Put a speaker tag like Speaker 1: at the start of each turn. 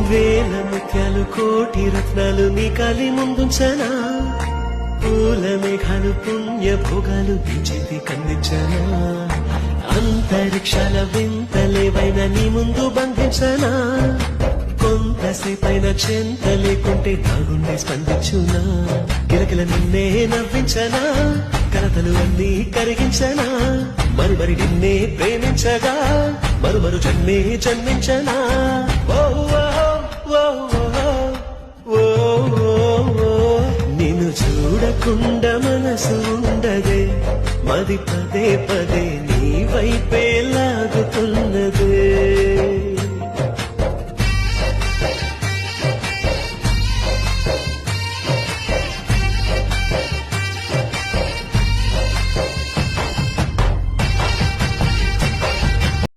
Speaker 1: వేల ముత్యాలు కోటి రత్నాలు నీ కాలి ముందుంచనా పూల మేఘాలు పుణ్య భోగాలు నీ చేతి కందించనా అంతరిక్షాల వింతలేవైన నీ ముందు బంధించనా కొంతసేపైన చెంత లేకుంటే నా గుండె స్పందించునా కిలకిల నిన్నే నవ్వించనా కలతలు అన్నీ కరిగించనా మరి నిన్నే ప్రేమించగా మరు జన్మే జన్మించనా ఓ ఓ ఓ ఓ నిన్ను చూడకుండా మనసు ఉండదే మది పదే పదే నీ వైపే లాగుతున్నా